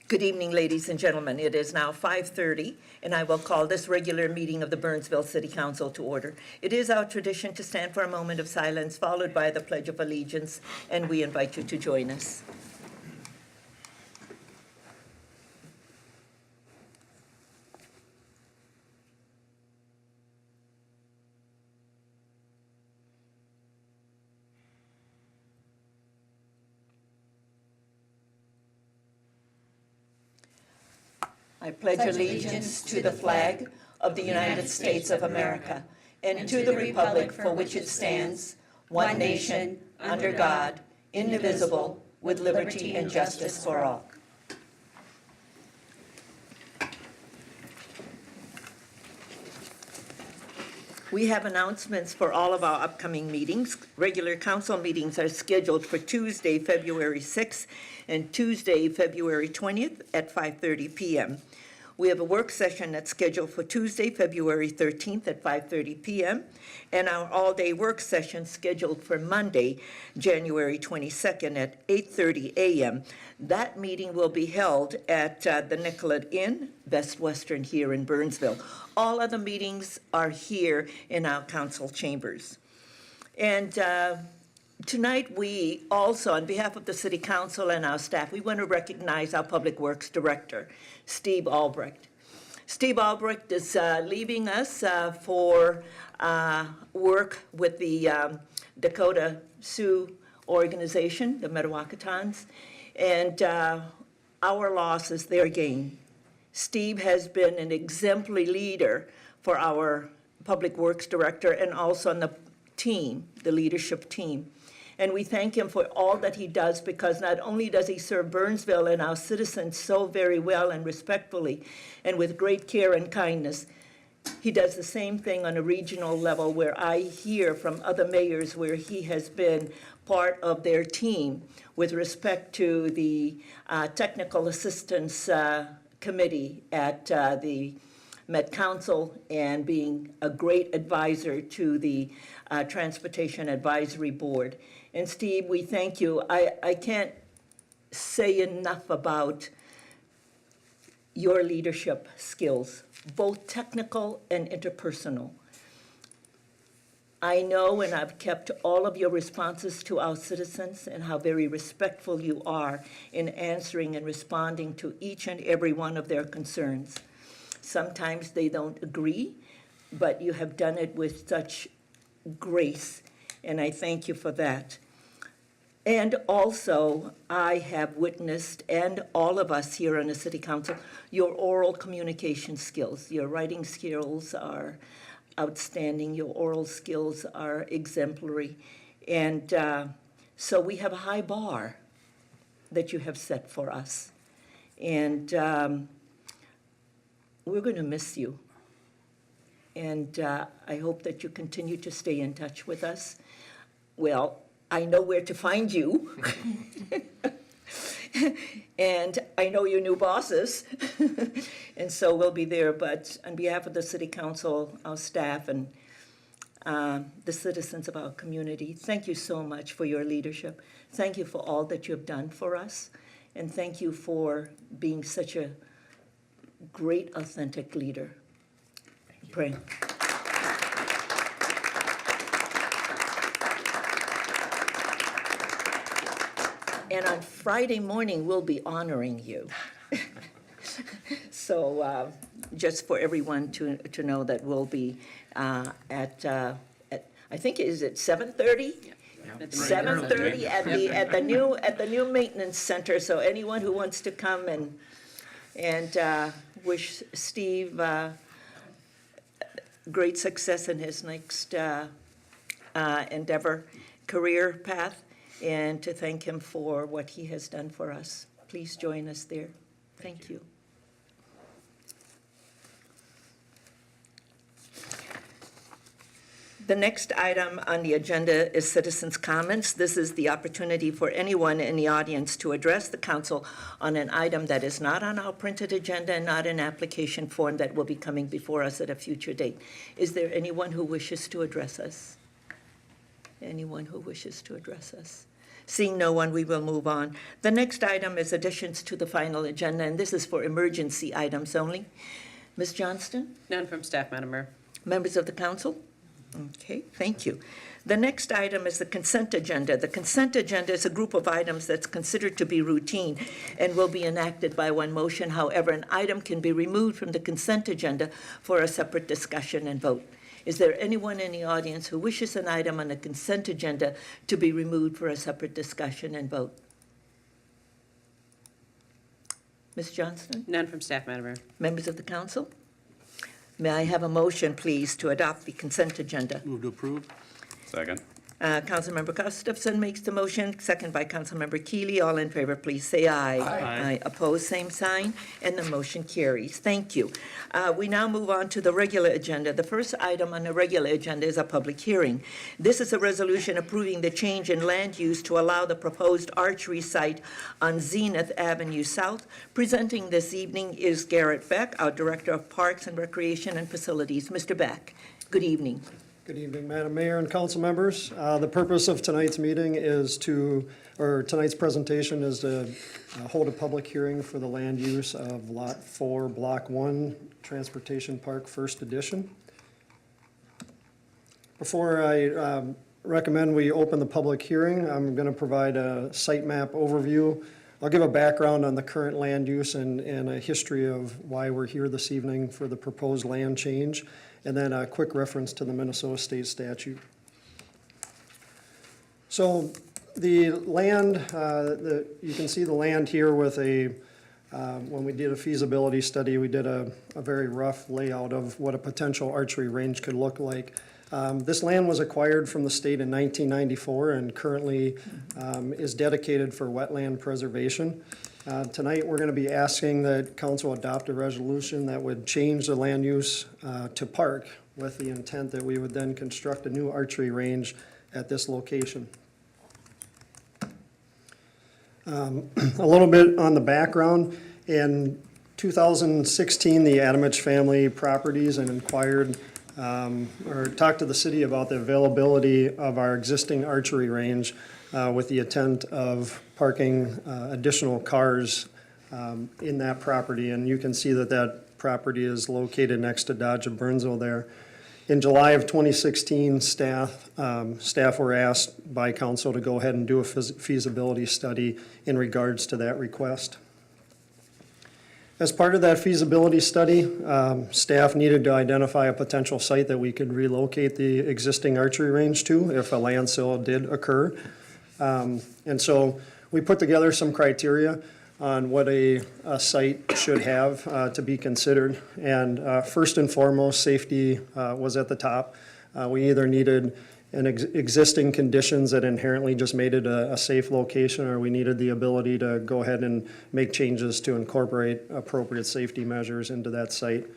Good evening, ladies and gentlemen. It is now 5:30, and I will call this regular meeting of the Burnsville City Council to order. It is our tradition to stand for a moment of silence, followed by the Pledge of Allegiance, and we invite you to join us. I pledge allegiance to the flag of the United States of America and to the republic for which it stands, one nation, under God, indivisible, with liberty and justice for all. We have announcements for all of our upcoming meetings. Regular council meetings are scheduled for Tuesday, February 6th and Tuesday, February 20th at 5:30 p.m. We have a work session that's scheduled for Tuesday, February 13th at 5:30 p.m. and our all-day work session scheduled for Monday, January 22nd at 8:30 a.m. That meeting will be held at the Nicollet Inn, Best Western here in Burnsville. All other meetings are here in our council chambers. And tonight, we also, on behalf of the City Council and our staff, we want to recognize our Public Works Director, Steve Albrecht. Steve Albrecht is leaving us for work with the Dakota Sioux organization, the Mdewakanton, and our loss is their gain. Steve has been an exemplary leader for our Public Works Director and also on the team, the leadership team. And we thank him for all that he does, because not only does he serve Burnsville and our citizens so very well and respectfully and with great care and kindness, he does the same thing on a regional level, where I hear from other mayors where he has been part of their team with respect to the technical assistance committee at the Met Council and being a great advisor to the Transportation Advisory Board. And Steve, we thank you. I can't say enough about your leadership skills, both technical and interpersonal. I know, and I've kept all of your responses to our citizens, and how very respectful you are in answering and responding to each and every one of their concerns. Sometimes they don't agree, but you have done it with such grace, and I thank you for that. And also, I have witnessed, and all of us here on the City Council, your oral communication skills. Your writing skills are outstanding. Your oral skills are exemplary. And so we have a high bar that you have set for us. And we're going to miss you. And I hope that you continue to stay in touch with us. Well, I know where to find you. And I know your new bosses. And so we'll be there. But on behalf of the City Council, our staff, and the citizens of our community, thank you so much for your leadership. Thank you for all that you have done for us. And thank you for being such a great, authentic leader. Pray. And on Friday morning, we'll be honoring you. So just for everyone to know that we'll be at I think, is it 7:30? Yeah. 7:30 at the new maintenance center. So anyone who wants to come and wish Steve great success in his next endeavor, career path, and to thank him for what he has done for us. Please join us there. Thank you. The next item on the agenda is citizens' comments. This is the opportunity for anyone in the audience to address the council on an item that is not on our printed agenda and not an application form that will be coming before us at a future date. Is there anyone who wishes to address us? Anyone who wishes to address us? Seeing no one, we will move on. The next item is additions to the final agenda, and this is for emergency items only. Ms. Johnston? None from staff, Madam Mayor. Members of the council? Okay, thank you. The next item is the consent agenda. The consent agenda is a group of items that's considered to be routine and will be enacted by one motion. However, an item can be removed from the consent agenda for a separate discussion and vote. Is there anyone in the audience who wishes an item on the consent agenda to be removed for a separate discussion and vote? Ms. Johnston? None from staff, Madam Mayor. Members of the council? May I have a motion, please, to adopt the consent agenda? Move to approve. Second. Councilmember Gustafson makes the motion, second by Councilmember Keeley. All in favor, please say aye. Aye. Opposed, same sign, and the motion carries. Thank you. We now move on to the regular agenda. The first item on the regular agenda is a public hearing. This is a resolution approving the change in land use to allow the proposed archery site on Zenith Avenue South. Presenting this evening is Garrett Beck, our Director of Parks and Recreation and Facilities. Mr. Beck, good evening. Good evening, Madam Mayor and council members. The purpose of tonight's meeting is tonight's presentation is to hold a public hearing for the land use of Lot 4, Block 1, Transportation Park, First Edition. Before I recommend we open the public hearing, I'm going to provide a site map overview. I'll give a background on the current land use and a history of why we're here this evening for the proposed land change, and then a quick reference to the Minnesota State statute. So the land, you can see the land here with when we did a feasibility study, we did a very rough layout of what a potential archery range could look like. This land was acquired from the state in 1994 and currently is dedicated for wetland preservation. Tonight, we're going to be asking that council adopt a resolution that would change the land use to park with the intent that we would then construct a new archery range at this location. A little bit on the background. In 2016, the Adamich family properties and inquired or talked to the city about the availability of our existing archery range with the intent of parking additional cars in that property. And you can see that that property is located next to Dodge of Burnsville there. In July of 2016, staff were asked by council to go ahead and do a feasibility study in regards to that request. As part of that feasibility study, staff needed to identify a potential site that we could relocate the existing archery range to if a land sale did occur. And so we put together some criteria on what a site should have to be considered. And first and foremost, safety was at the top. We either needed existing conditions that inherently just made it a safe location, or we needed the ability to go ahead and make changes to incorporate appropriate safety measures into that site.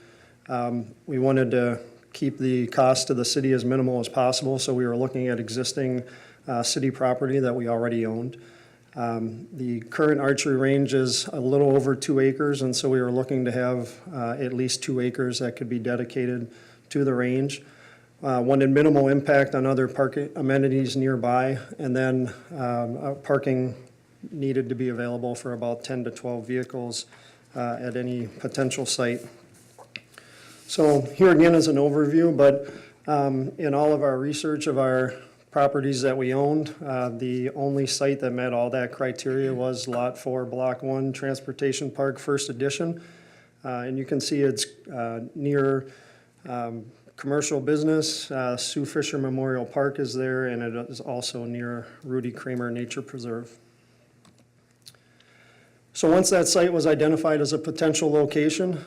We wanted to keep the cost to the city as minimal as possible, so we were looking at existing city property that we already owned. The current archery range is a little over 2 acres, and so we were looking to have at least 2 acres that could be dedicated to the range. Wanted minimal impact on other park amenities nearby, and then parking needed to be available for about 10 to 12 vehicles at any potential site. So here again is an overview, but in all of our research of our properties that we owned, the only site that met all that criteria was Lot 4, Block 1, Transportation Park, First Edition. And you can see it's near commercial business. Sue Fisher Memorial Park is there, and it is also near Rudy Kramer Nature Preserve. So once that site was identified as a potential location,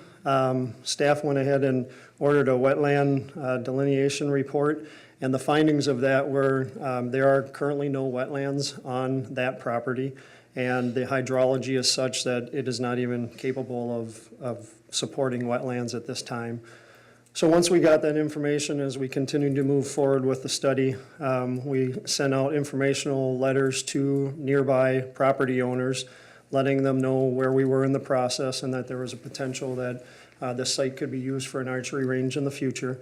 staff went ahead and ordered a wetland delineation report. And the findings of that were there are currently no wetlands on that property, and the hydrology is such that it is not even capable of supporting wetlands at this time. So once we got that information, as we continued to move forward with the study, we sent out informational letters to nearby property owners, letting them know where we were in the process and that there was a potential that this site could be used for an archery range in the future.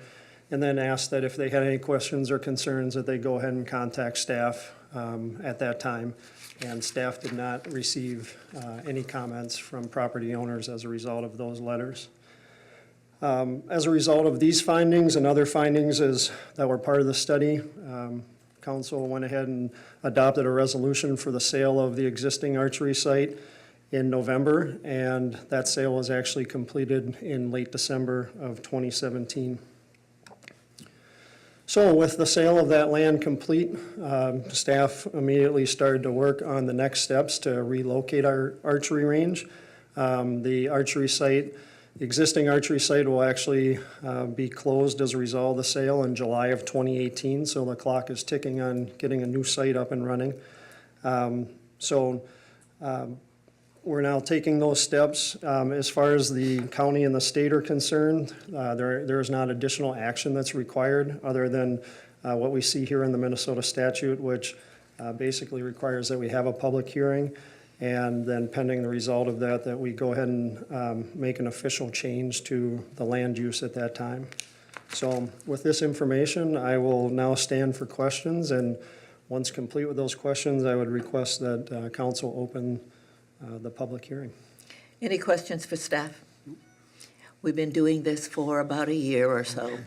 and then asked that if they had any questions or concerns, that they go ahead and contact staff at that time. And staff did not receive any comments from property owners as a result of those letters. As a result of these findings and other findings that were part of the study, council went ahead and adopted a resolution for the sale of the existing archery site in November, and that sale was actually completed in late December of 2017. So with the sale of that land complete, staff immediately started to work on the next steps to relocate our archery range. The archery site, the existing archery site will actually be closed as a result of the sale in July of 2018, so the clock is ticking on getting a new site up and running. We're now taking those steps. As far as the county and the state are concerned, there is not additional action that's required other than what we see here in the Minnesota statute, which basically requires that we have a public hearing, and then pending the result of that, that we go ahead and make an official change to the land use at that time. So with this information, I will now stand for questions, and once complete with those questions, I would request that council open the public hearing. Any questions for staff? We've been doing this for about a year or so.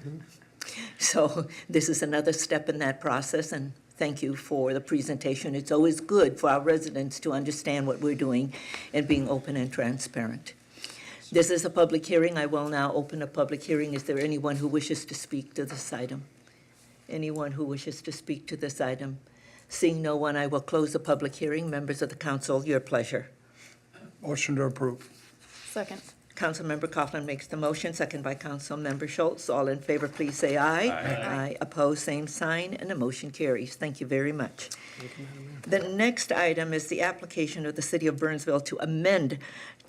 So this is another step in that process, and thank you for the presentation. It's always good for our residents to understand what we're doing and being open and transparent. This is a public hearing. I will now open a public hearing. Is there anyone who wishes to speak to this item? Anyone who wishes to speak to this item? Seeing no one, I will close the public hearing. Members of the council, your pleasure. Motion to approve. Second. Councilmember Coughlin makes the motion, second by Councilmember Schultz. All in favor, please say aye. Aye. Opposed, same sign, and the motion carries. Thank you very much. The next item is the application of the City of Burnsville to amend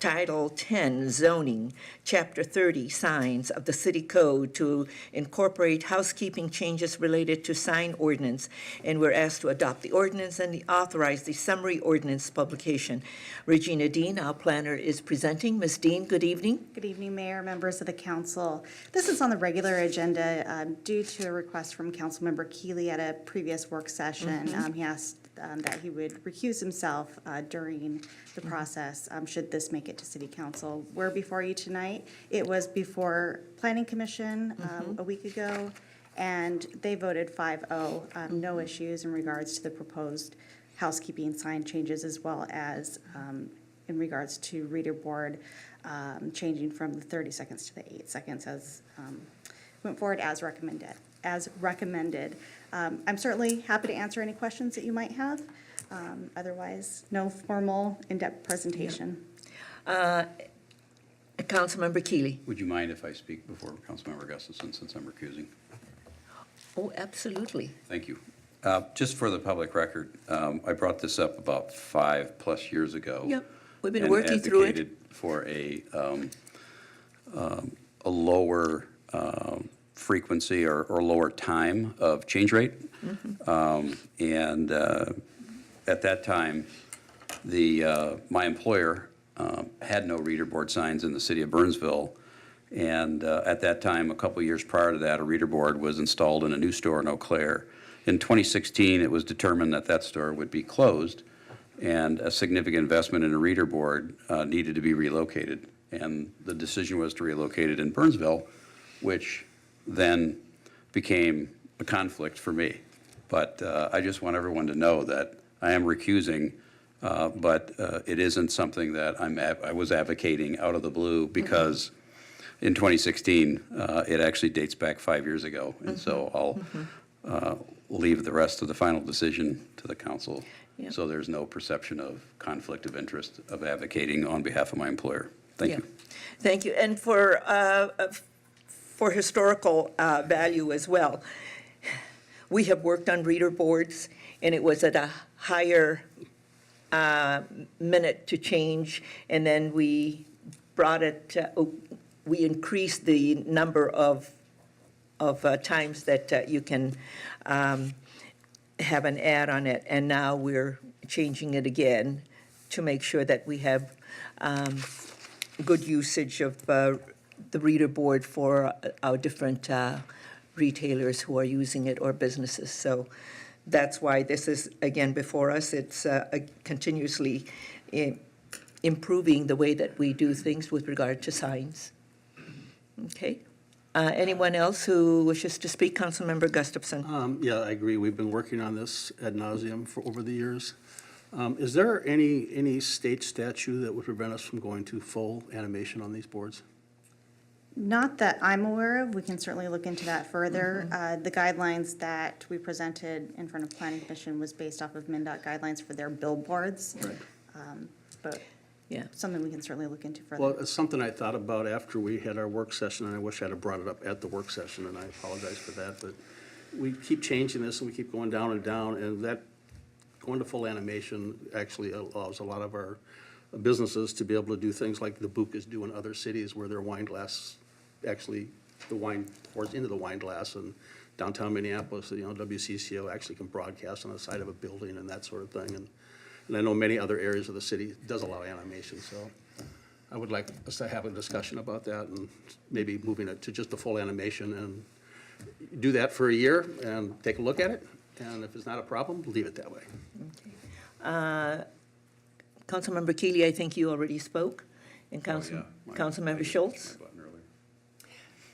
Title 10 zoning, Chapter 30 signs of the City Code to incorporate housekeeping changes related to sign ordinance, and we're asked to adopt the ordinance and authorize the summary ordinance publication. Regina Dean, our planner, is presenting. Ms. Dean, good evening. Good evening, Mayor, members of the council. This is on the regular agenda due to a request from Councilmember Keeley at a previous work session. He asked that he would recuse himself during the process, should this make it to City Council. We're before you tonight. It was before Planning Commission a week ago, and they voted 5-0, no issues in regards to the proposed housekeeping sign changes, as well as in regards to reader board changing from the 30 seconds to the 8 seconds as went forward as recommended. I'm certainly happy to answer any questions that you might have. Otherwise, no formal in-depth presentation. Councilmember Keeley. Would you mind if I speak before Councilmember Gustafson, since I'm recusing? Oh, absolutely. Thank you. Just for the public record, I brought this up about 5+ years ago. Yep, we've been working through it. And advocated for a lower frequency or lower time of change rate. At that time, my employer had no reader board signs in the city of Burnsville. And at that time, a couple years prior to that, a reader board was installed in a new store in Eau Claire. In 2016, it was determined that that store would be closed, and a significant investment in a reader board needed to be relocated. And the decision was to relocate it in Burnsville, which then became a conflict for me. But I just want everyone to know that I am recusing, but it isn't something that I was advocating out of the blue, because in 2016, it actually dates back 5 years ago. And so I'll leave the rest of the final decision to the council. Yeah. So there's no perception of conflict of interest of advocating on behalf of my employer. Thank you. Thank you. And for historical value as well, we have worked on reader boards, and it was at a higher minute to change, and then we brought it, we increased the number of times that you can have an ad on it, and now we're changing it again to make sure that we have good usage of the reader board for our different retailers who are using it or businesses. So that's why this is, again, before us. It's continuously improving the way that we do things with regard to signs. Okay. Anyone else who wishes to speak? Councilmember Gustafson. Yeah, I agree. We've been working on this ad nauseum for over the years. Is there any state statute that would prevent us from going to full animation on these boards? Not that I'm aware of. We can certainly look into that further. The guidelines that we presented in front of Planning Commission was based off of MnDOT guidelines for their billboards. Right. But Yeah. something we can certainly look into further. Well, it's something I thought about after we had our work session, and I wish I'd have brought it up at the work session, and I apologize for that, but we keep changing this, and we keep going down, and that, going to full animation actually allows a lot of our businesses to be able to do things like the Book is doing in other cities where their wine glass, actually, the wine pours into the wine glass, and downtown Minneapolis, WCCO actually can broadcast on the side of a building and that sort of thing, and I know many other areas of the city does allow animation, so I would like us to have a discussion about that and maybe moving it to just a full animation and do that for a year and take a look at it. And if it's not a problem, leave it that way. Councilmember Keeley, I think you already spoke. And Councilmember Schultz?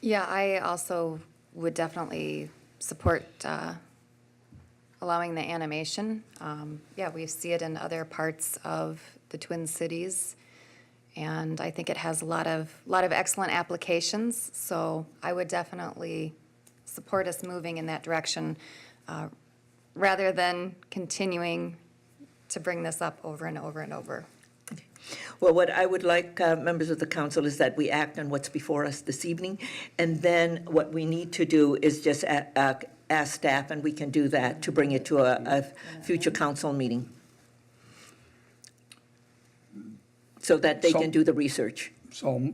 Yeah, I also would definitely support allowing the animation. Yeah, we see it in other parts of the Twin Cities, and I think it has a lot of excellent applications, so I would definitely support us moving in that direction, rather than continuing to bring this up over and over and over. Well, what I would like, members of the council, is that we act on what's before us this evening, and then what we need to do is just ask staff, and we can do that, to bring it to a future council meeting, so that they can do the research. So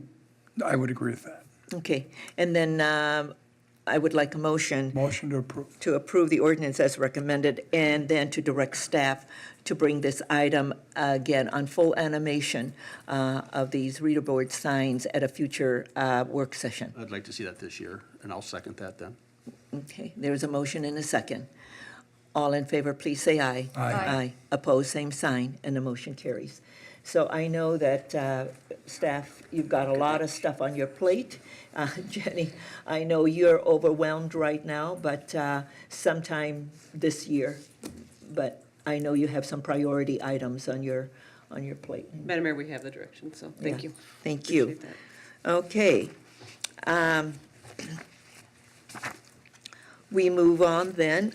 I would agree with that. Okay, and then I would like a motion Motion to approve. to approve the ordinance as recommended, and then to direct staff to bring this item again on full animation of these reader board signs at a future work session. I'd like to see that this year, and I'll second that then. Okay, there's a motion and a second. All in favor, please say aye. Aye. Aye. Opposed, same sign, and the motion carries. So I know that, staff, you've got a lot of stuff on your plate. Jenny, I know you're overwhelmed right now, but sometime this year. But I know you have some priority items on your plate. Madam Mayor, we have the direction, so thank Yeah. you. Thank you. Appreciate that. Okay. We move on then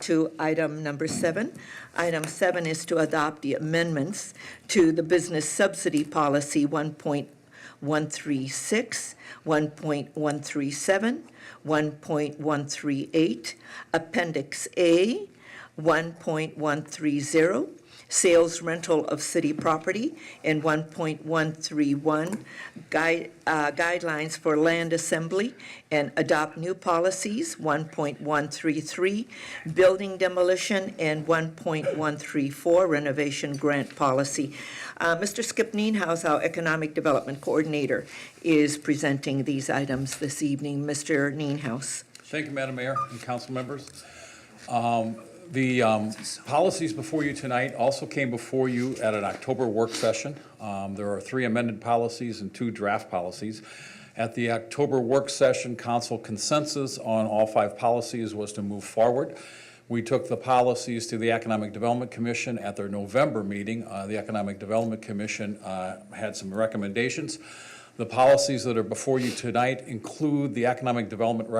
to item number 7. Item 7 is to adopt the amendments to the Business Subsidy Policy 1.136, 1.137, 1.138, Appendix A, 1.130, sales rental of city property, and 1.131, guidelines for land assembly, and adopt new policies, 1.133, building demolition, and 1.134, renovation grant policy. Mr. Skip Nienhuis, our Economic Development Coordinator, is presenting these items this evening. Mr. Nienhuis. Thank you, Madam Mayor and council members. The policies before you tonight also came before you at an October work session. There are 3 amended policies and 2 draft policies. At the October work session, council consensus on all 5 policies was to move forward. We took the policies to the Economic Development Commission at their November meeting. The Economic Development Commission had some recommendations. The policies that are before you tonight include the economic development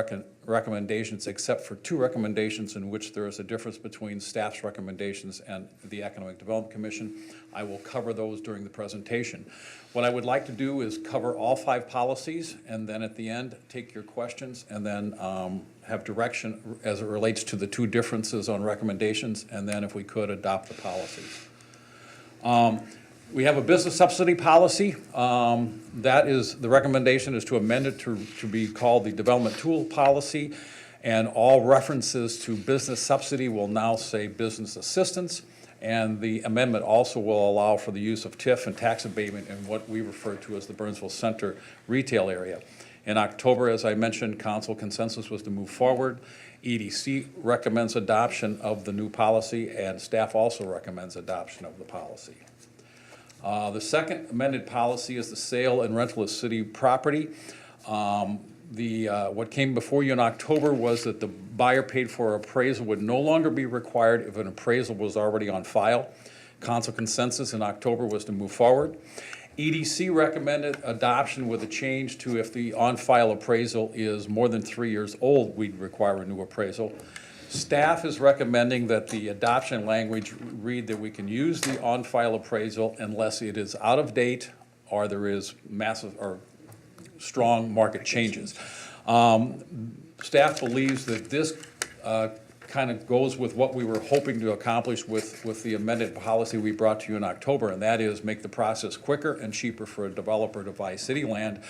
recommendations, except for 2 recommendations in which there is a difference between staff's recommendations and the Economic Development Commission. I will cover those during the presentation. What I would like to do is cover all 5 policies, and then at the end, take your questions, and then have direction as it relates to the 2 differences on recommendations, and then if we could, adopt the policies. We have a business subsidy policy. That is, the recommendation is to amend it to be called the development tool policy, and all references to business subsidy will now say business assistance, and the amendment also will allow for the use of TIF and tax abatement in what we refer to as the Burnsville Center retail area. In October, as I mentioned, council consensus was to move forward. EDC recommends adoption of the new policy, and staff also recommends adoption of the policy. The second amended policy is the sale and rental of city property. What came before you in October was that the buyer paid for appraisal would no longer be required if an appraisal was already on file. Council consensus in October was to move forward. EDC recommended adoption with a change to if the on-file appraisal is more than 3 years old, we'd require a new appraisal. Staff is recommending that the adoption language read that we can use the on-file appraisal unless it is out of date or there is massive or strong market changes. Staff believes that this kind of goes with what we were hoping to accomplish with the amended policy we brought to you in October, and that is make the process quicker and cheaper for a developer to buy city land.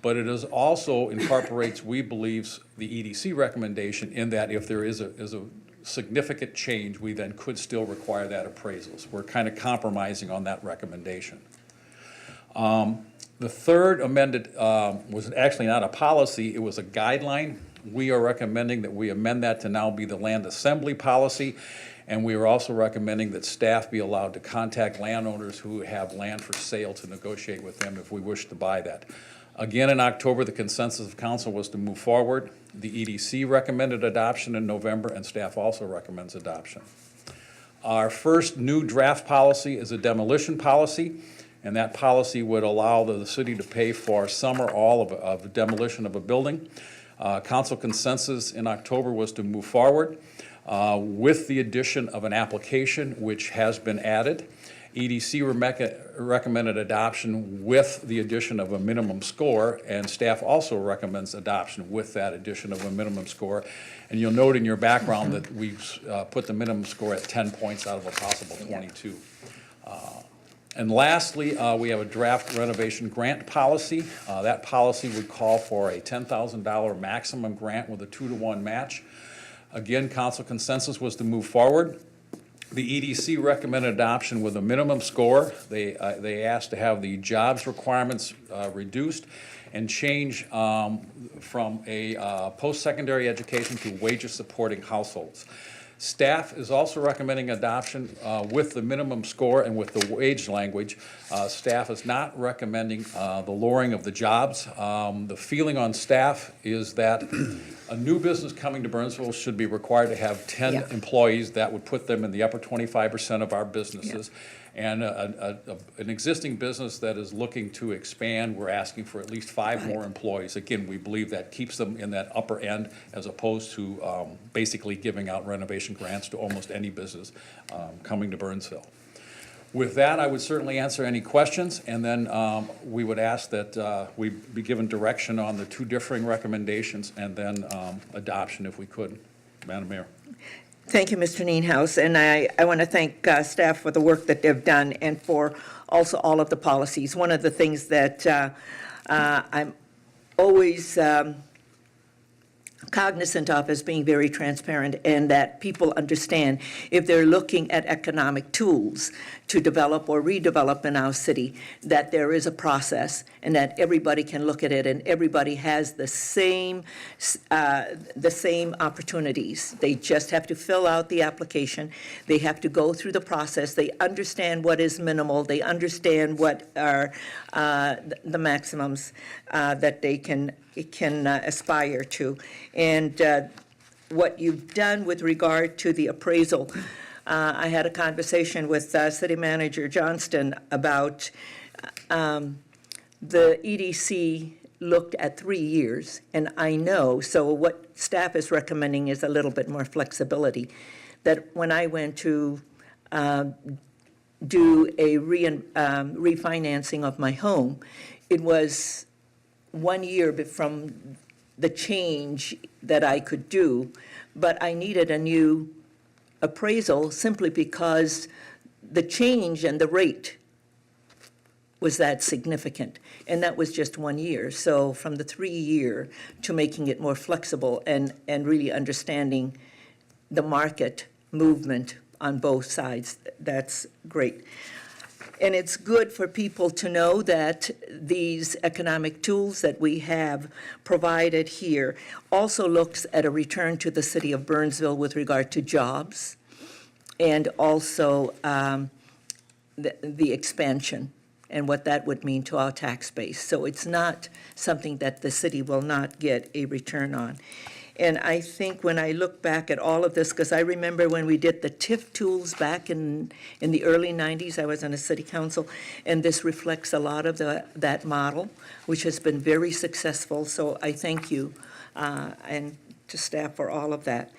But it is also incorporates, we believe, the EDC recommendation in that if there is a significant change, we then could still require that appraisals. We're kind of compromising on that recommendation. The third amended was actually not a policy, it was a guideline. We are recommending that we amend that to now be the land assembly policy, and we are also recommending that staff be allowed to contact landowners who have land for sale to negotiate with them if we wish to buy that. Again, in October, the consensus of council was to move forward. The EDC recommended adoption in November, and staff also recommends adoption. Our first new draft policy is a demolition policy, and that policy would allow the city to pay for some or all of demolition of a building. Council consensus in October was to move forward with the addition of an application which has been added. EDC recommended adoption with the addition of a minimum score, and staff also recommends adoption with that addition of a minimum score. And you'll note in your background that we've put the minimum score at 10 points out of a possible 22. And lastly, we have a draft renovation grant policy. That policy would call for a $10,000 maximum grant with a 2-to-1 match. Again, council consensus was to move forward. The EDC recommended adoption with a minimum score. They asked to have the jobs requirements reduced and change from a post-secondary education to wages supporting households. Staff is also recommending adoption with the minimum score and with the wage language. Staff is not recommending the lowering of the jobs. The feeling on staff is that a new business coming to Burnsville should be required to have 10 Yeah. employees. That would put them in the upper 25% of our businesses. And an existing business that is looking to expand, we're asking for at least 5 more employees. Again, we believe that keeps them in that upper end as opposed to basically giving out renovation grants to almost any business coming to Burnsville. With that, I would certainly answer any questions, and then we would ask that we be given direction on the 2 differing recommendations and then adoption if we could. Madam Mayor. Thank you, Mr. Nienhuis, and I want to thank staff for the work that they've done and for also all of the policies. One of the things that I'm always cognizant of as being very transparent, and that people understand if they're looking at economic tools to develop or redevelop in our city, that there is a process and that everybody can look at it and everybody has the same opportunities. They just have to fill out the application. They have to go through the process. They understand what is minimal. They understand what are the maximums that they can aspire to. And what you've done with regard to the appraisal, I had a conversation with City Manager Johnston about the EDC looked at 3 years, and I know, so what staff is recommending is a little bit more flexibility, that when I went to do a refinancing of my home, it was 1 year from the change that I could do, but I needed a new appraisal simply because the change and the rate was that significant, and that was just 1 year. So from the 3-year to making it more flexible and really understanding the market movement on both sides, that's great. And it's good for people to know that these economic tools that we have provided here also looks at a return to the city of Burnsville with regard to jobs and also the expansion and what that would mean to our tax base. So it's not something that the city will not get a return on. And I think when I look back at all of this, because I remember when we did the TIF tools back in the early 90s, I was on a city council, and this reflects a lot of that model, which has been very successful. So I thank you and to staff for all of that.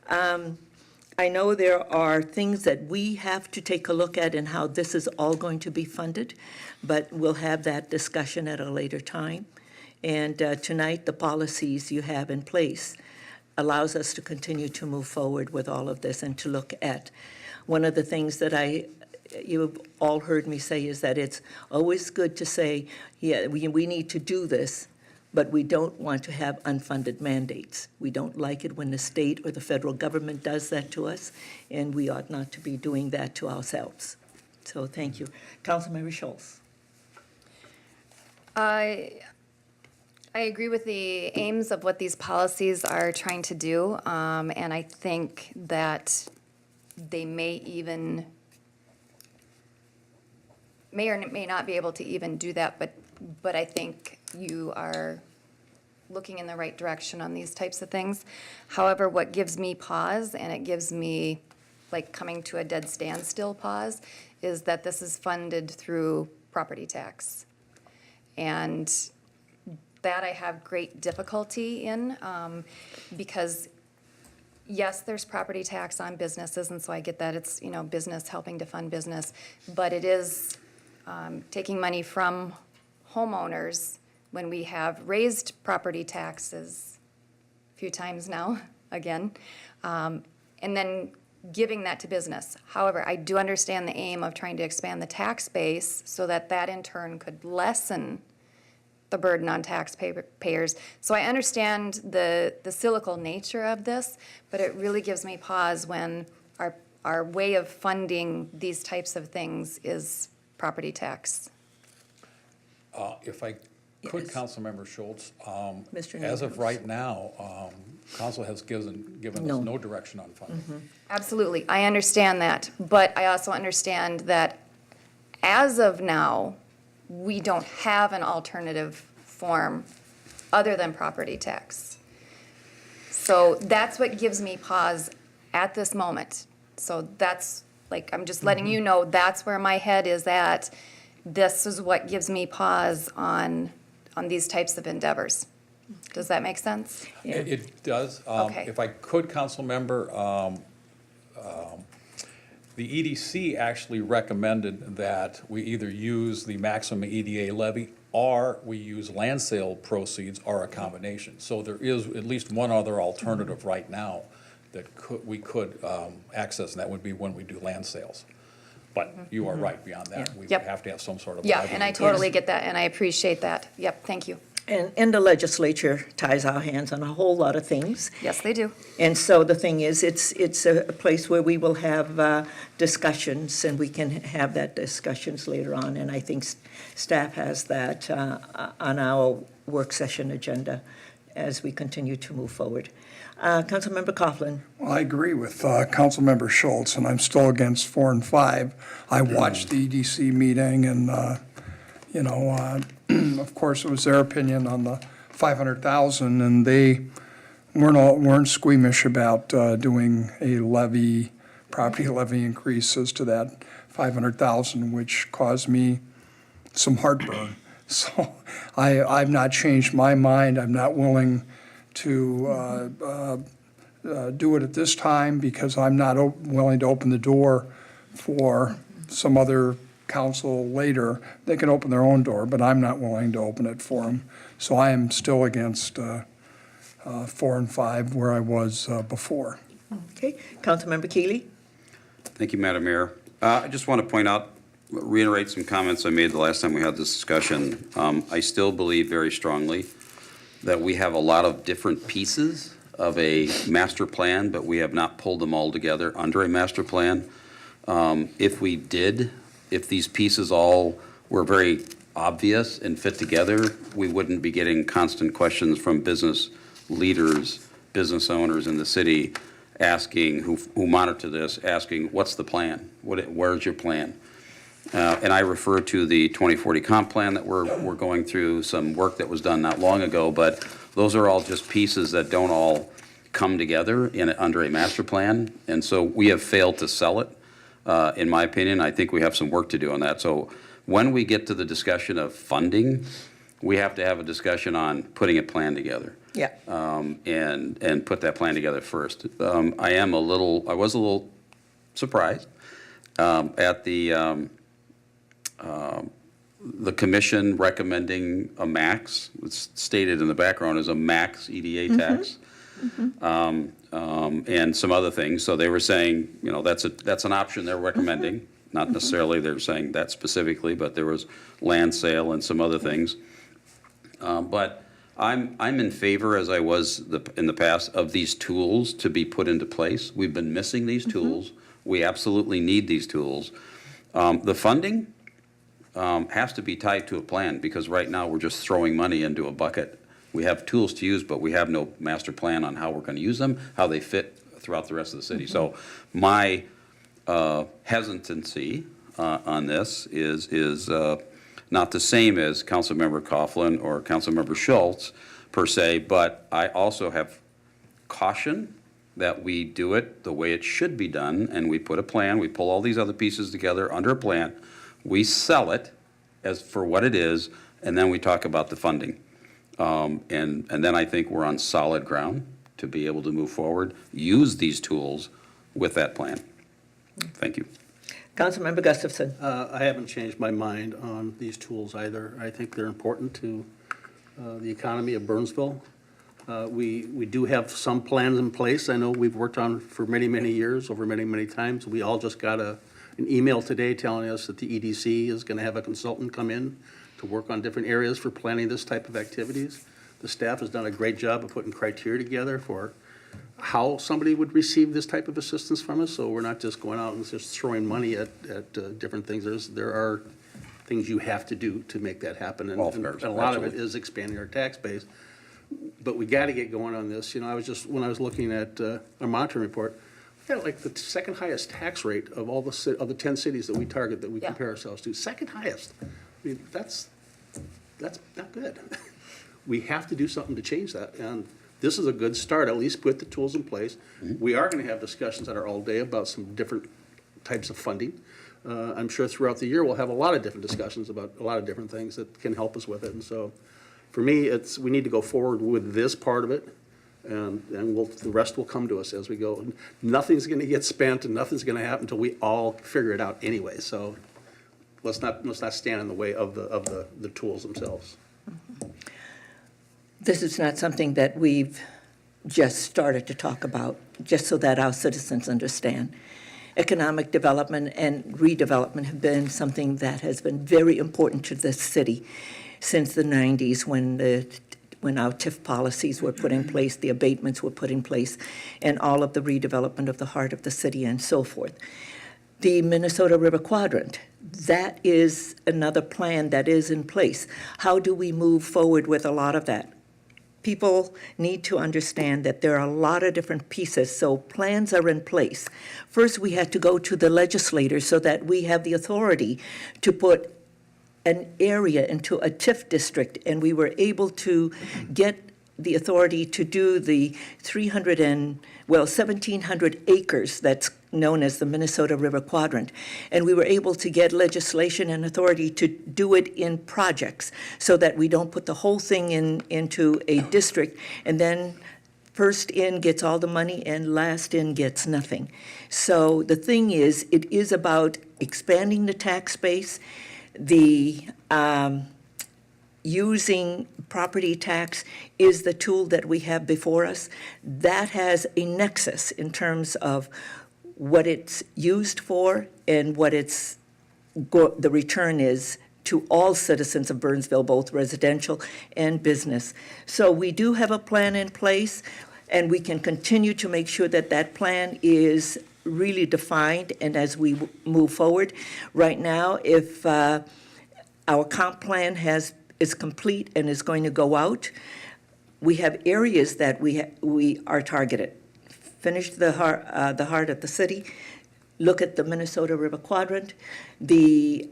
I know there are things that we have to take a look at and how this is all going to be funded, but we'll have that discussion at a later time. And tonight, the policies you have in place allows us to continue to move forward with all of this and to look at. One of the things that you've all heard me say is that it's always good to say, yeah, we need to do this, but we don't want to have unfunded mandates. We don't like it when the state or the federal government does that to us, and we ought not to be doing that to ourselves. So thank you. Councilmember Schultz. I agree with the aims of what these policies are trying to do, and I think that they may or may not be able to even do that, but I think you are looking in the right direction on these types of things. However, what gives me pause, and it gives me like coming to a dead standstill pause, is that this is funded through property tax. And that I have great difficulty in, because yes, there's property tax on businesses, and so I get that it's, business helping to fund business, but it is taking money from homeowners when we have raised property taxes a few times now, again, and then giving that to business. However, I do understand the aim of trying to expand the tax base so that that in turn could lessen the burden on taxpayers. So I understand the cyclical nature of this, but it really gives me pause when our way of funding these types of things is property tax. If I could, Yes. Councilmember Schultz, Mr. as of Nichols. right now, council has given No. us no direction on funding. Absolutely, I understand that, but I also understand that as of now, we don't have an alternative form other than property tax. So that's what gives me pause at this moment. So that's, like, I'm just letting you know, that's where my head is at. This is what gives me pause on these types of endeavors. Does that make sense? It does. Okay. If I could, Councilmember, the EDC actually recommended that we either use the maximum EDA levy or we use land sale proceeds or a combination. So there is at least one other alternative right now that we could access, and that would be when we do land sales. But you are right, beyond that, we would Yep. have to have some sort of. Yeah, levy. and I totally get that, and I appreciate that. Yep, thank you. And the legislature ties our hands on a whole lot of things. Yes, they do. And so the thing is, it's a place where we will have discussions, and we can have that discussions later on. And I think staff has that on our work session agenda as we continue to move forward. Councilmember Coughlin. Well, I agree with Councilmember Schultz, and I'm still against 4 and 5. I watched the EDC meeting, and, of course, it was their opinion on the 500,000, and they weren't squeamish about doing a property levy increases to that 500,000, which caused me some heartburn. So I've not changed my mind. I'm not willing to do it at this time because I'm not willing to open the door for some other council later. They can open their own door, but I'm not willing to open it for them. So I am still against 4 and 5 where I was before. Okay, Councilmember Keeley. Thank you, Madam Mayor. I just want to reiterate some comments I made the last time we had this discussion. I still believe very strongly that we have a lot of different pieces of a master plan, but we have not pulled them all together under a master plan. If we did if these pieces all were very obvious and fit together, we wouldn't be getting constant questions from business leaders, business owners in the city asking, who monitor this, asking, what's the plan? Where's your plan? And I refer to the 2040 comp plan that we're going through, some work that was done not long ago, but those are all just pieces that don't all come together under a master plan. And so we have failed to sell it, in my opinion. I think we have some work to do on that. So when we get to the discussion of funding, we have to have a discussion on putting a plan together. Yeah. And put that plan together first. I was a little surprised at the commission recommending a max. It's stated in the background as a max EDA tax. And some other things. So they were saying, that's an option they're recommending. Not necessarily they're saying that specifically, but there was land sale and some other things. But I'm in favor, as I was in the past, of these tools to be put into place. We've been missing these tools. We absolutely need these tools. The funding has to be tied to a plan, because right now we're just throwing money into a bucket. We have tools to use, but we have no master plan on how we're going to use them, how they fit throughout the rest of the city. So my hesitancy on this is not the same as Councilmember Coughlin or Councilmember Schultz per se, but I also have caution that we do it the way it should be done, and we put a plan, we pull all these other pieces together under a plan, we sell it as for what it is, and then we talk about the funding. And then I think we're on solid ground to be able to move forward, use these tools with that plan. Thank you. Councilmember Gustafson. I haven't changed my mind on these tools either. I think they're important to the economy of Burnsville. We do have some plans in place. I know we've worked on for many, many years, over many, many times. We all just got an email today telling us that the EDC is going to have a consultant come in to work on different areas for planning this type of activities. The staff has done a great job of putting criteria together for how somebody would receive this type of assistance from us, so we're not just going out and just throwing money at different things. There are things you have to do to make that happen, and a lot of it is expanding our tax base. But we got to get going on this. When I was looking at our monitoring report, we got like the second highest tax rate of all the 10 cities that we target, that we compare ourselves to. Second highest. I mean, that's not good. We have to do something to change that, and this is a good start. At least put the tools in place. We are going to have discussions that are all day about some different types of funding. I'm sure throughout the year we'll have a lot of different discussions about a lot of different things that can help us with it. And so, for me, we need to go forward with this part of it, and the rest will come to us as we go. And nothing's going to get spent, and nothing's going to happen until we all figure it out anyway. So let's not stand in the way of the tools themselves. This is not something that we've just started to talk about, just so that our citizens understand. Economic development and redevelopment have been something that has been very important to this city since the 90s, when our TIF policies were put in place, the abatements were put in place, and all of the redevelopment of the heart of the city and so forth. The Minnesota River Quadrant, that is another plan that is in place. How do we move forward with a lot of that? People need to understand that there are a lot of different pieces, so plans are in place. First, we had to go to the legislators so that we have the authority to put an area into a TIF district, and we were able to get the authority to do the 1,700 acres that's known as the Minnesota River Quadrant. And we were able to get legislation and authority to do it in projects so that we don't put the whole thing into a district and then first in gets all the money and last in gets nothing. So the thing is, it is about expanding the tax base, the using property tax is the tool that we have before us. That has a nexus in terms of what it's used for and what the return is to all citizens of Burnsville, both residential and business. So we do have a plan in place, and we can continue to make sure that that plan is really defined and as we move forward. Right now, if our comp plan is complete and is going to go out, we have areas that we are targeted. Finish the heart of the city, look at the Minnesota River Quadrant, the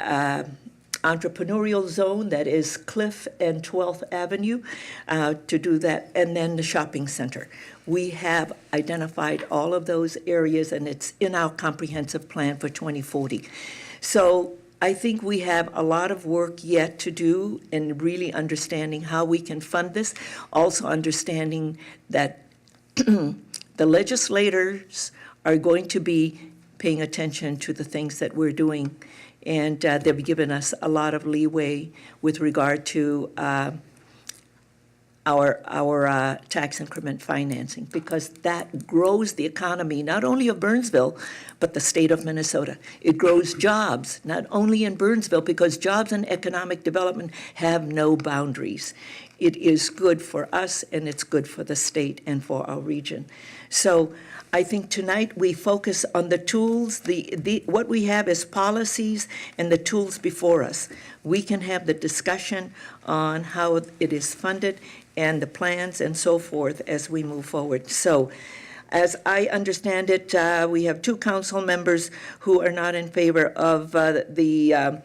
entrepreneurial zone that is Cliff and 12th Avenue, to do that, and then the shopping center. We have identified all of those areas, and it's in our comprehensive plan for 2040. So I think we have a lot of work yet to do in really understanding how we can fund this, also understanding that the legislators are going to be paying attention to the things that we're doing, and they'll be giving us a lot of leeway with regard to our tax increment financing, because that grows the economy, not only of Burnsville, but the state of Minnesota. It grows jobs, not only in Burnsville, because jobs and economic development have no boundaries. It is good for us, and it's good for the state and for our region. So I think tonight we focus on the tools. What we have is policies and the tools before us. We can have the discussion on how it is funded and the plans and so forth as we move forward. So, as I understand it, we have 2 council members who are not in favor of the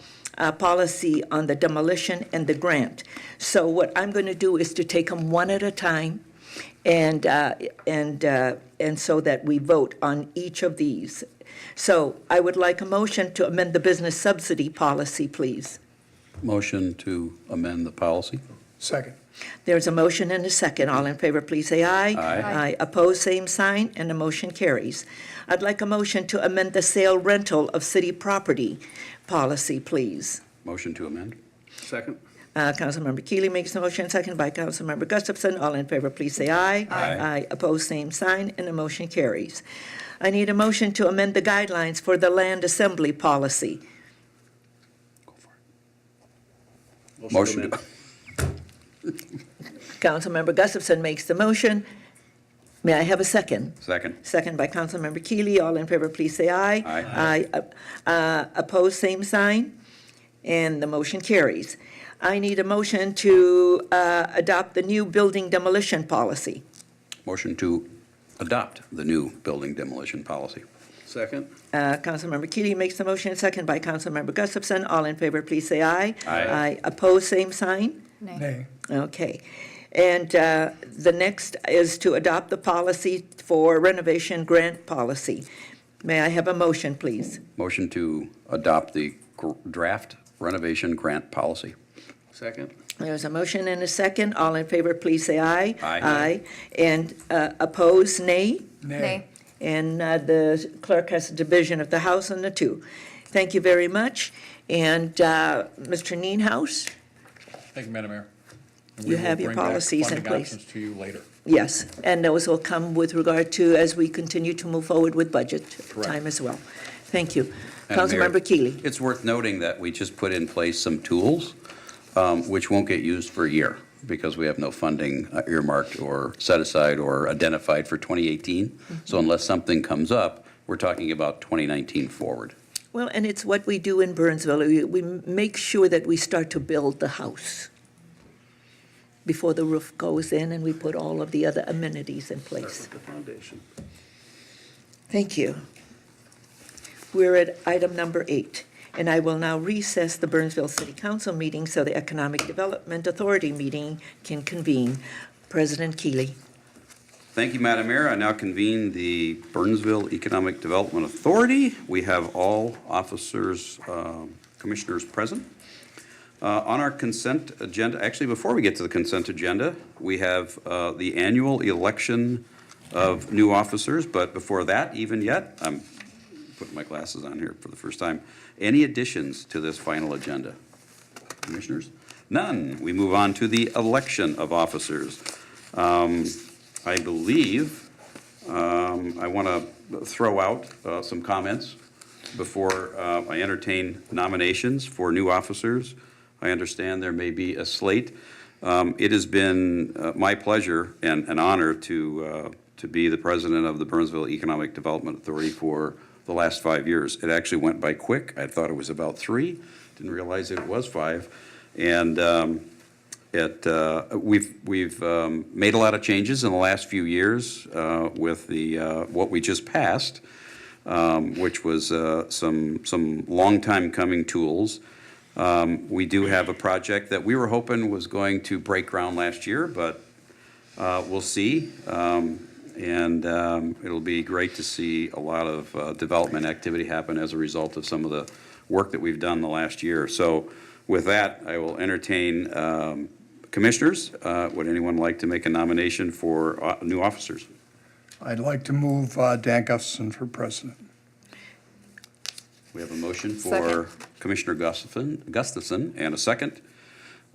policy on the demolition and the grant. So what I'm going to do is to take them one at a time, and so that we vote on each of these. So I would like a motion to amend the business subsidy policy, please. Motion to amend the policy? Second. There's a motion and a second. All in favor, please say aye. Aye. Aye. Opposed, same sign, and the motion carries. I'd like a motion to amend the sale rental of city property policy, please. Motion to amend? Second? Councilmember Keely makes the motion, second by Councilmember Gustafson. All in favor, please say aye. Aye. Aye. Opposed, same sign, and the motion carries. I need a motion to amend the guidelines for the land assembly policy. Go for it. Motion amend. to, Councilmember Gustafson makes the motion. May I have a second? second? Second by Councilmember Keely. All in favor, please say aye. Aye. Aye. Opposed, same sign, and the motion carries. I need a motion to adopt the new building demolition policy. Motion to adopt the new building demolition policy. Second? Councilmember Keely makes the motion, second by Councilmember Gustafson. All in favor, please say aye. Aye. Opposed, same sign? Nay. Okay. And the next is to adopt the policy for renovation grant policy. May I have a motion, please? Motion to adopt the draft renovation grant policy. Second? There's a motion and a second. All in favor, please say aye. Aye. Aye. And opposed, nay? Nay. And the clerk has a division of the House on the 2. Thank you very much. And Mr. Nienhuis? Thank you, Madam Mayor. And You we will have your bring back policies in funding place. options to you later. Yes, and those will come with regard to, as we continue to move forward with budget Correct. time as well. Thank you. Madam Mayor, Councilmember Keely? It's worth noting that we just put in place some tools which won't get used for a year because we have no funding earmarked or set aside or identified for 2018. So unless something comes up, we're talking about 2019 forward. Well, and it's what we do in Burnsville. We make sure that we start to build the house before the roof goes in, and we put all of the other amenities in Start place. with the foundation. Thank you. We're at item number 8, and I will now recess the Burnsville City Council meeting so the Economic Development Authority meeting can convene. President Keely. Thank you, Madam Mayor. I now convene the Burnsville Economic Development Authority. We have all officers, commissioners present. On our consent agenda, actually, before we get to the consent agenda, we have the annual election of new officers, but before that, even yet, I'm putting my glasses on here for the first time. Any additions to this final agenda? Commissioners? None. We move on to the election of officers. I believe I want to throw out some comments before I entertain nominations for new officers. I understand there may be a slate. It has been my pleasure and an honor to to be the president of the Burnsville Economic Development Authority for the last 5 years. It actually went by quick. I thought it was about 3, didn't realize it was 5. And we've made a lot of changes in the last few years with the, what we just passed, which was some long time coming tools. We do have a project that we were hoping was going to break ground last year, but we'll see. And it'll be great to see a lot of development activity happen as a result of some of the work that we've done the last year. So with that, I will entertain commissioners. Would anyone like to make a nomination for new officers? I'd like to move Dan Gustafson for president. We have a motion for Second. Commissioner Gustafson and a second.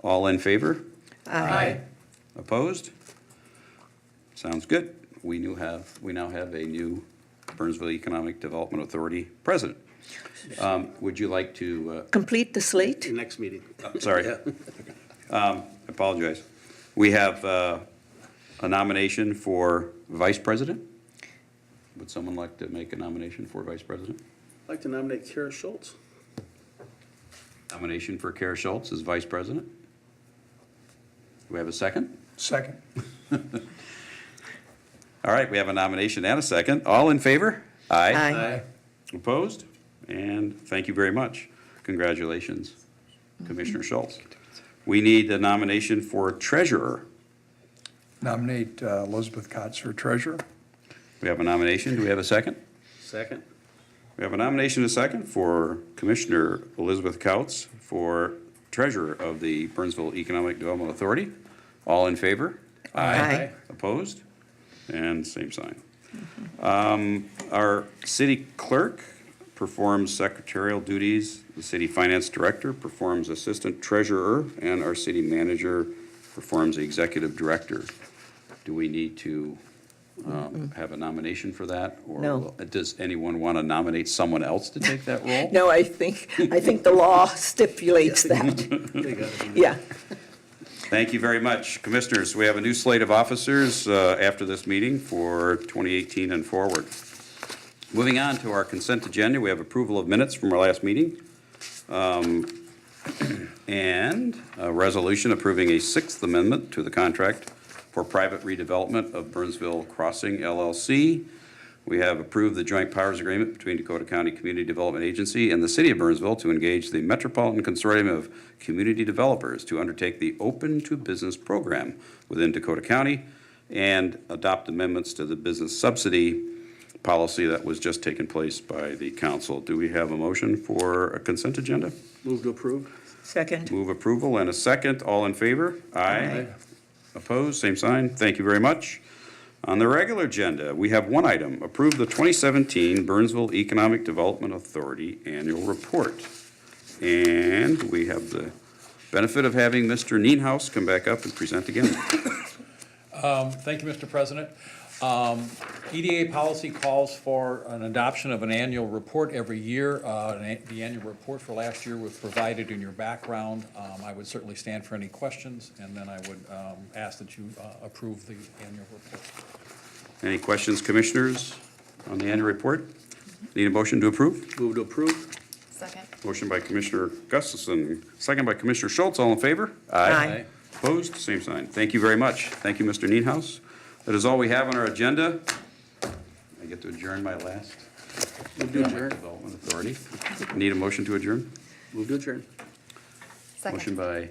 All in favor? Aye. Opposed? Sounds good. We now have a new Burnsville Economic Development Authority president. Would you like to, Complete the slate? Next meeting. sorry. I apologize. We have a nomination for vice president. Would someone like to make a nomination for vice president? I'd like to nominate Kara Schultz. Nomination for Kara Schultz as vice president. Do we have a second? Second. All right, we have a nomination and a second. All in favor? Aye. Aye. Opposed? And thank you very much. Congratulations, Commissioner Schultz. We need a nomination for treasurer. Nominate Elizabeth Kotz for treasurer. We have a nomination. Do we have a second? Second. We have a nomination and a second for Commissioner Elizabeth Kotz for treasurer of the Burnsville Economic Development Authority. All in favor? Aye. Opposed? And same sign. Our city clerk performs secretarial duties. The city finance director performs assistant treasurer, and our city manager performs executive director. Do we need to have a nomination for that? No. Or does anyone want to nominate someone else to take that role? No, I think the law stipulates that. They got it. Yeah. Thank you very much. Commissioners, we have a new slate of officers after this meeting for 2018 and forward. Moving on to our consent agenda, we have approval of minutes from our last meeting. And a resolution approving a Sixth Amendment to the contract for private redevelopment of Burnsville Crossing LLC. We have approved the joint powers agreement between Dakota County Community Development Agency and the City of Burnsville to engage the Metropolitan Consortium of Community Developers to undertake the Open to Business program within Dakota County and adopt amendments to the business subsidy policy that was just taken place by the council. Do we have a motion for a consent agenda? Move to approve. Second. Move approval and a second. All in favor? Aye. Opposed? Same sign. Thank you very much. On the regular agenda, we have one item, approve the 2017 Burnsville Economic Development Authority Annual Report. And we have the benefit of having Mr. Nienhaus come back up and present again. Thank you, Mr. President. EDA policy calls for an adoption of an annual report every year. The annual report for last year was provided in your background. I would certainly stand for any questions, and then I would ask that you approve the annual report. Any questions, commissioners, on the annual report? Need a motion to approve? Move to approve. Second. Motion by Commissioner Gustafson, second by Commissioner Schultz. All in favor? Aye. Opposed? Same sign. Thank you very much. Thank you, Mr. Nienhaus. That is all we have on our agenda. I get to adjourn my last Move to adjourn. Development Authority. Need a motion to adjourn? Move to adjourn. Second. Motion by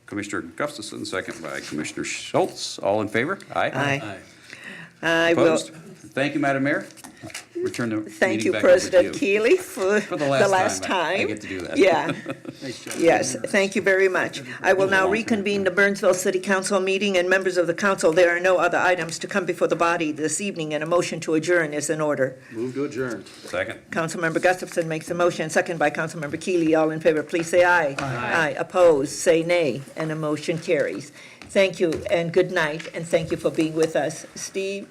Commissioner Gustafson, second by Commissioner Schultz. All in favor? Aye. Aye. I will, Opposed? Thank you, Madam Mayor. Return the thank meeting you, back over to President you. Keeley, for For the the last last time. time. I get to do that. Yeah. Nice job. Yes, thank you very much. I will now reconvene the Burnsville City Council meeting, and members of the council, there are no other items to come before the body this evening, and a motion to adjourn is in order. Move to adjourn. Second. Councilmember Gustafson makes a motion, second by Councilmember Keeley. All in favor, please say aye. Aye. Opposed, say nay, and the motion carries. Thank you, and good night, and thank you for being with us. Steve?